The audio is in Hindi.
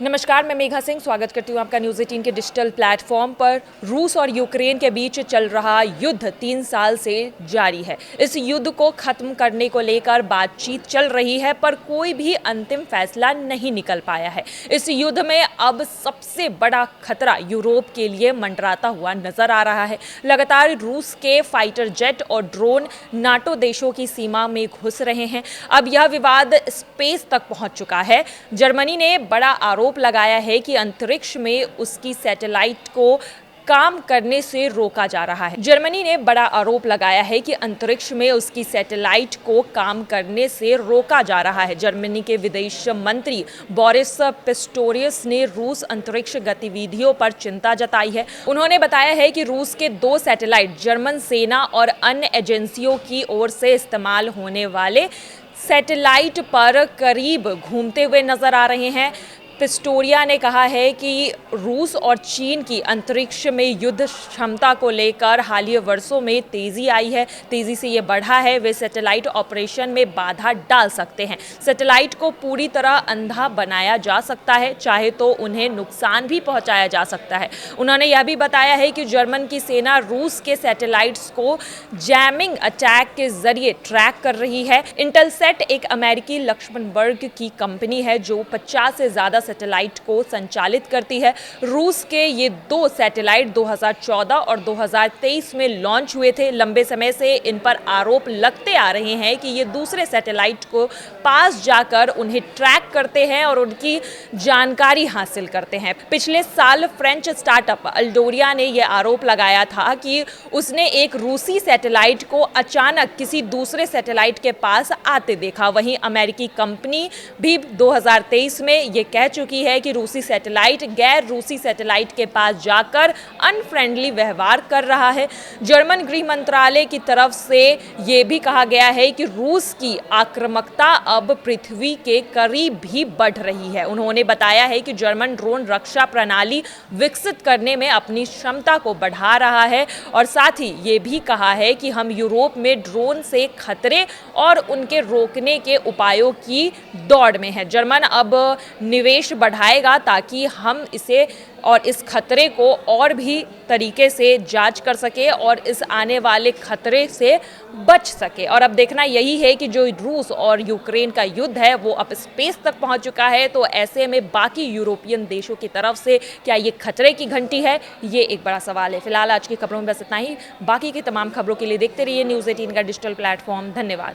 नमस्कार, मैं मेघा सिंह स्वागत करती हूँ आपका न्यूज़ 18 के डिजिटल प्लेटफॉर्म पर। रूस और यूक्रेन के बीच चल रहा युद्ध 3 साल से जारी है। इस युद्ध को खत्म करने को लेकर बातचीत चल रही है, पर कोई भी अंतिम फैसला नहीं निकल पाया है। इस युद्ध में अब सबसे बड़ा खतरा यूरोप के लिए मंडराता हुआ नजर आ रहा है। लगातार रूस के फाइटर जेट और ड्रोन नाटो देशों की सीमा में घुस रहे हैं। अब यह विवाद स्पेस तक पहुंच चुका है। जर्मनी ने बड़ा आरोप लगाया है कि अंतरिक्ष में उसकी सैटेलाइट को काम करने से रोका जा रहा है। जर्मनी ने बड़ा आरोप लगाया है कि अंतरिक्ष में उसकी सैटेलाइट को काम करने से रोका जा रहा है। जर्मनी के विदेश मंत्री बोरिस पिस्टोरियस ने रूस अंतरिक्ष गतिविधियों पर चिंता जताई है। उन्होंने बताया है कि रूस के 2 सैटेलाइट जर्मन सेना और अन्य एजेंसियों की ओर से इस्तेमाल होने वाले सैटेलाइट पर करीब घूमते हुए नजर आ रहे हैं। पिस्टोरिया ने कहा है कि रूस और चीन की अंतरिक्ष में युद्ध क्षमता को लेकर हालिया वर्षों में तेजी आई है, तेजी से ये बढ़ा है। वे सैटेलाइट ऑपरेशन में बाधा डाल सकते हैं। सैटेलाइट को पूरी तरह अंधा बनाया जा सकता है, चाहे तो उन्हें नुकसान भी पहुंचाया जा सकता है। उन्होंने यह भी बताया है कि जर्मन की सेना रूस के सैटेलाइट्स को जैमिंग अटैक के जरिए ट्रैक कर रही है। इंटेलसेट एक अमेरिकी लक्समबर्ग की कंपनी है जो 50 से ज्यादा सैटेलाइट को संचालित करती है। रूस के ये 2 सैटेलाइट 2014 और 2023 में लॉन्च हुए थे। लंबे समय से इन पर आरोप लगते आ रहे हैं कि ये दूसरे सैटेलाइट को पास जाकर उन्हें ट्रैक करते हैं और उनकी जानकारी हासिल करते हैं। पिछले साल फ्रेंच स्टार्टअप अल्डोरिया ने यह आरोप लगाया था कि उसने एक रूसी सैटेलाइट को अचानक किसी दूसरे सैटेलाइट के पास आते देखा। वहीं अमेरिकी कंपनी भी 2023 में यह कह चुकी है कि रूसी सैटेलाइट गैर रूसी सैटेलाइट के पास जाकर अनफ्रेंडली व्यवहार कर रहा है। जर्मन गृह मंत्रालय की तरफ से यह भी कहा गया है कि रूस की आक्रामकता अब पृथ्वी के करीब भी बढ़ रही है। उन्होंने बताया है कि जर्मन ड्रोन रक्षा प्रणाली विकसित करने में अपनी क्षमता को बढ़ा रहा है और साथ ही ये भी कहा है कि हम यूरोप में ड्रोन से खतरे और उनके रोकने के उपायों की दौड़ में है। जर्मन अब निवेश बढ़ाएगा ताकि हम इसे और इस खतरे को और भी तरीके से जांच कर सके और इस आने वाले खतरे से बच सके। और अब देखना यही है कि जो रूस और यूक्रेन का युद्ध है वो अब स्पेस तक पहुंच चुका है, तो ऐसे में बाकी यूरोपियन देशों की तरफ से क्या ये खतरे की घंटी है, ये एक बड़ा सवाल है। फिलहाल आज की खबरों में बस इतना ही। बाकी की तमाम खबरों के लिए देखते रहिए न्यूज़ 18 का डिजिटल प्लेटफॉर्म। धन्यवाद।